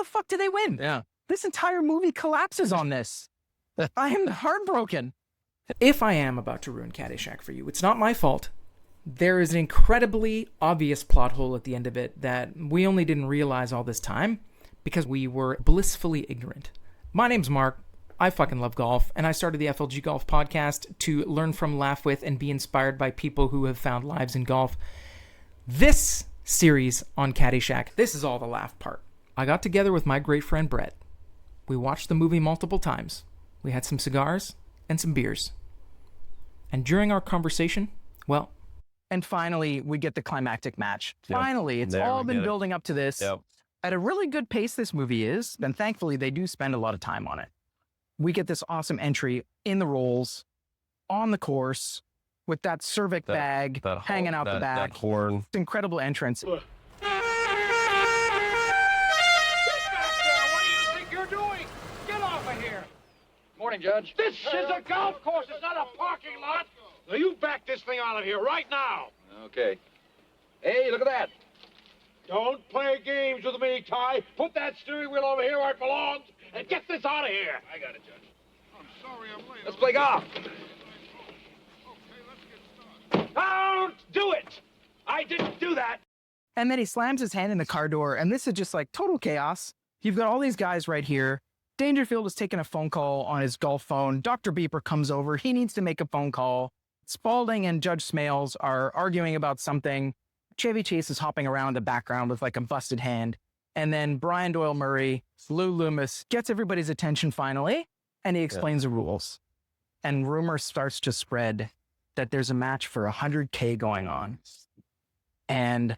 the fuck do they win? Yeah. This entire movie collapses on this. I am heartbroken. If I am about to ruin Caddyshack for you, it's not my fault. There is an incredibly obvious plot hole at the end of it that we only didn't realize all this time because we were blissfully ignorant. My name's Mark. I fucking love golf, and I started the FLG Golf podcast to learn from, laugh with, and be inspired by people who have found lives in golf. This series on Caddyshack, this is all the laugh part. I got together with my great friend Brett. We watched the movie multiple times. We had some cigars and some beers. And during our conversation, well... And finally, we get the climactic match. Yep. Finally, it's There all we been get it. building up to this. Yep. At a really good pace this movie is, and thankfully they do spend a lot of time on it. We get this awesome entry in the rolls, on the course, with that cervic bag hanging out the back. That horn. Incredible entrance. Get back there! What do you think you're doing? Get off of here! Morning, Judge. This is a golf course. It's not a parking lot. Now you back this thing out of here right now. Okay. Hey, look at that. Don't play games with me, Ty. Put that steering wheel over here where it belongs and get this out of here. I got it, Judge. I'm sorry I'm late. Let's play golf. Okay, let's get started. Don't do it! I didn't do that. And then he slams his hand in the car door, and this is just like total chaos. You've got all these guys right here. Dangerfield is taking a phone call on his golf phone. Dr. Beeper comes over. He needs to make a phone call. Spaulding and Judge Smales are arguing about something. Chevy Chase is hopping around in the background with like a busted hand. And then Brian Doyle Murray, Lou Loomis, gets everybody's attention finally, and he explains the rules. And rumor starts to spread that there's a match for $100K going on. And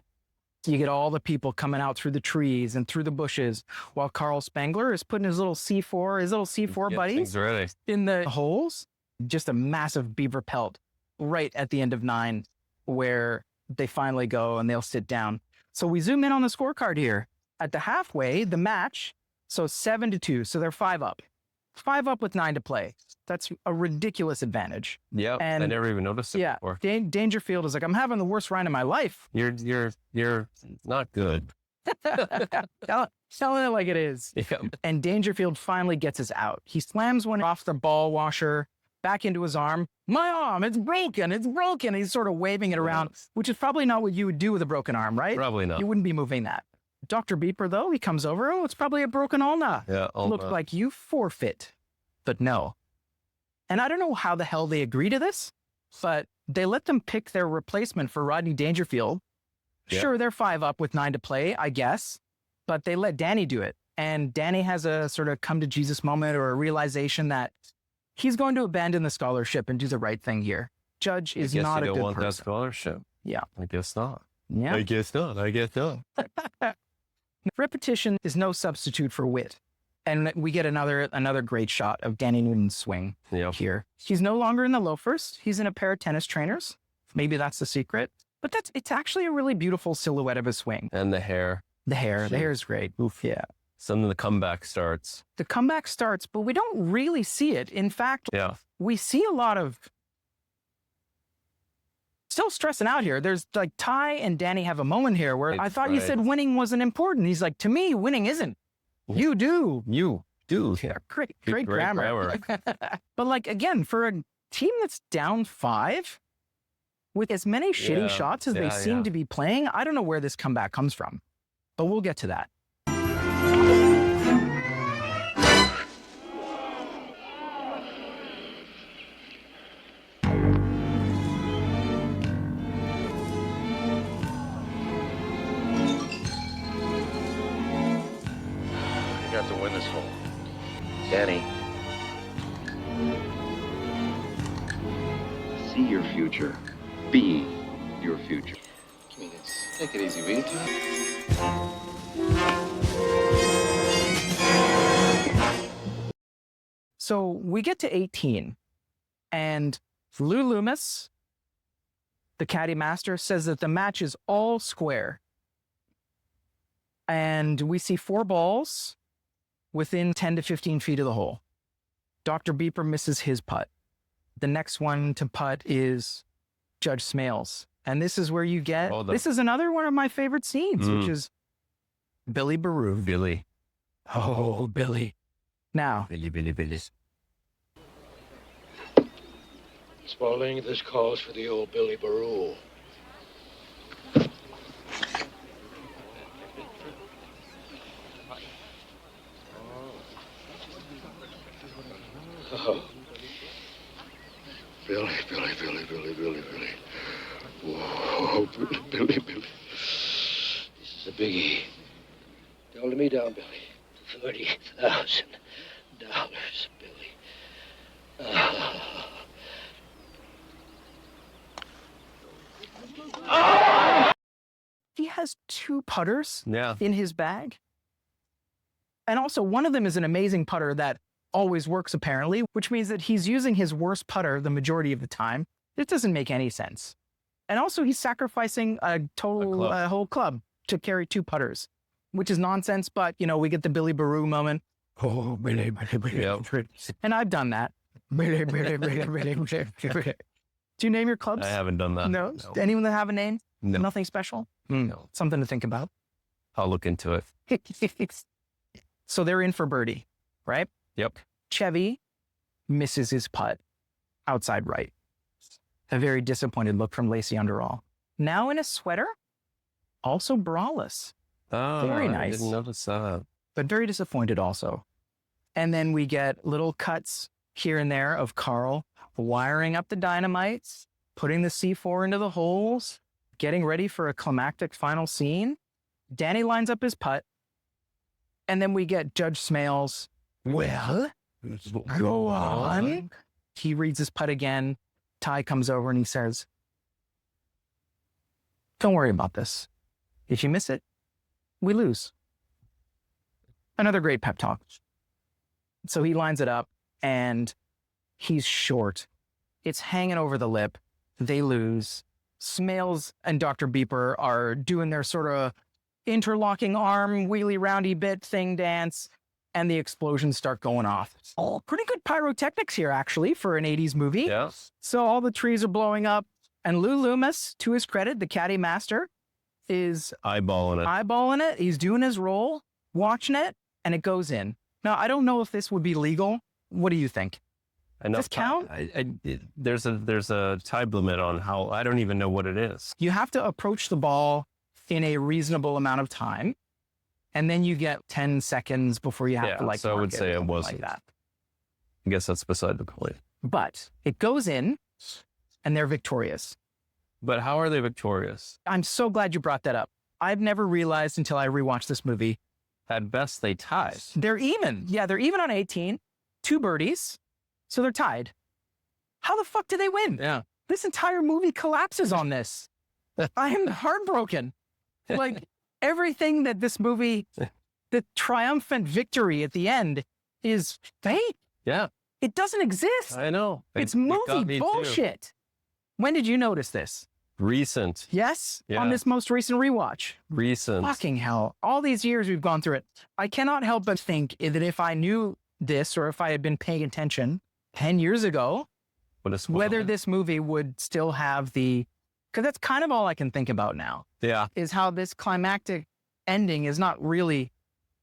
you get all the people coming out through the trees and through the bushes while Carl Spangler is putting his little C4 Get buddies things ready. in the holes. Just a massive beaver pelt right at the end of 9 where they finally go and they'll sit down. So we zoom in on the scorecard here. At the halfway, the match, so 7-2. So they're 5 up. 5 up with 9 to play. That's a ridiculous advantage. Yep. And- I never even noticed it Yeah, before. Dangerfield is like, I'm having the worst round of my life. You're not good. Telling it like it is. Yeah. And Dangerfield finally gets his out. He slams one off the ball washer back into his arm. My arm, it's broken, it's broken. He's sort of waving it around, which is probably not what you would do with a broken arm, right? Probably not. You wouldn't be moving that. Dr. Beeper, though, he comes over. Oh, it's probably a broken ulna. Yeah. Looked like you forfeit, but no. And I don't know how the hell they agree to this, but they let them pick their replacement for Rodney Dangerfield. Yeah. Sure, they're 5 up with 9 to play, I guess, but they let Danny do it. And Danny has a sort of come to Jesus moment or a realization that he's going to abandon the scholarship and do the right thing here. Judge is not a you good don't want that person. scholarship. Yeah. I guess not. Yeah. I guess not. Repetition is no substitute for wit. And we get another great shot of Danny Noonan's swing Yeah. here. He's no longer in the loafers. He's in a pair of tennis trainers. Maybe that's the secret. But it's actually a really beautiful silhouette of a swing. And the hair. The hair is great. Oof, yeah. Suddenly the comeback starts. The comeback starts, but we don't really see it. In fact, Yeah. we see a lot of still stressing out here. There's like Ty and Danny have a moment here where I thought you said winning wasn't important. He's like, to me, winning isn't. You do. You do. Yeah, great Great grammar. But like, again, for a team that's down 5 with as many shitty Yeah, shots as they yeah, seem yeah. to be playing, I don't know where this comeback comes from, but we'll get to that. You got to win this hole. Danny. See your future. Be your future. Take it easy, will you, Ty? So we get to 18, and Lou Loomis, the caddy master, says that the match is all square. And we see 4 balls within 10 to 15 feet of the hole. Dr. Beeper misses his putt. The next one to putt is Judge Smales. And this is where you get, this is another one of my favorite scenes, which is Billy Baruch. Billy. Oh, Billy. Now, Billy. Spaulding, this calls for the old Billy Baroo. Oh. Billy. Whoa, Billy. This is a biggie. Double me down, Billy. $30,000, Billy. he has 2 putters Yeah. in his bag. And also, one of them is an amazing putter that always works, apparently, which means that he's using his worst putter the majority of the time. It doesn't make any sense. And also, he's sacrificing a whole club to carry 2 putters, which is nonsense. But, we get the Billy Baroo moment. Oh, Billy. Yep. And I've done that. Billy. Do you name your clubs? I haven't done that. No. Anyone that have a name? No. Nothing special? No. Something to think about. I'll look into it. So they're in for birdie, right? Yep. Chevy misses his putt outside right. A very disappointed look from Lacey Underall. Now in a sweater, also braless, Oh, Very I nice. didn't notice that. but very disappointed also. And then we get little cuts here and there of Carl wiring up the dynamites, putting the C4 into the holes, getting ready for a climactic final scene. Danny lines up his putt. And then we get Judge Smales. Well, go on. He reads his putt again. Ty comes over and he says, don't worry about this. If you miss it, we lose. Another great pep talk. So he lines it up and he's short. It's hanging over the lip. They lose. Smales and Dr. Beeper are doing their sort of interlocking arm, wheelie roundy bit thing dance, and the explosions start going off. Oh, pretty good pyrotechnics here, actually, for an 80s movie. Yeah. So all the trees are blowing up, and Lou Loomis, to his credit, the caddy master, is Eyeballing it. eyeballing it. He's doing his role, watching it, and it goes in. Now, I don't know if this would be legal. What do you think? Enough Does count? There's a time limit on how. I don't even know what it is. You have to approach the ball in a reasonable amount of time, and then you get 10 seconds before you have to So I mark would say it something wasn't. like that. I guess that's beside the point. But it goes in, and they're victorious. But how are they victorious? I'm so glad you brought that up. I've never realized until I rewatched this movie. At best, they tied. They're even. Yeah, they're even on 18. 2 birdies. So they're tied. How the fuck did they win? Yeah. This entire movie collapses on this. I am heartbroken. Like everything that this movie, the triumphant victory at the end is fake. Yeah. It doesn't exist. I know. It's It got movie me too. bullshit. When did you notice this? Recent. Yes? Yeah. On this most recent rewatch. Recent. Fucking hell. All these years we've gone through it. I cannot help but think that if I knew this or if I had been paying attention 10 years ago, whether this movie would still have the, because that's kind of all I can think about now, Yeah. is how this climactic ending is not really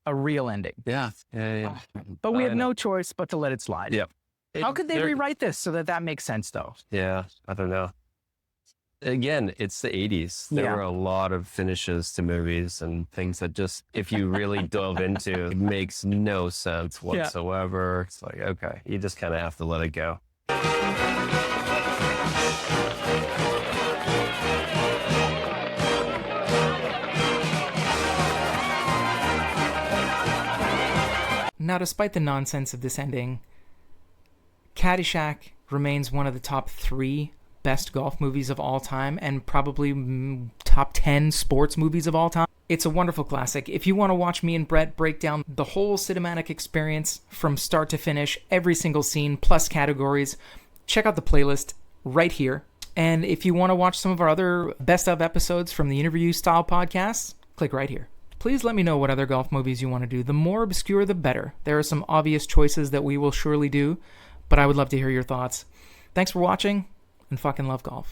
a real ending. Yeah. Yeah. But we I have know. no choice but to let it slide. Yep. How could they They're- rewrite this so that that makes sense, though? Yeah. I don't know. Again, it's the 80s. There Yeah. were a lot of finishes to movies and things that just, if you really dove into, it makes no sense whatsoever. It's like, okay, you just kind of have to let it go. Now, despite the nonsense of this ending, Caddyshack remains one of the top 3 best golf movies of all time and probably top 10 sports movies of all time. It's a wonderful classic. If you want to watch me and Brett break down the whole cinematic experience from start to finish, every single scene plus categories, check out the playlist right here. And if you want to watch some of our other best of episodes from the interview style podcasts, click right here. Please let me know what other golf movies you want to do. The more obscure, the better. There are some obvious choices that we will surely do, but I would love to hear your thoughts. Thanks for watching, and fucking love golf.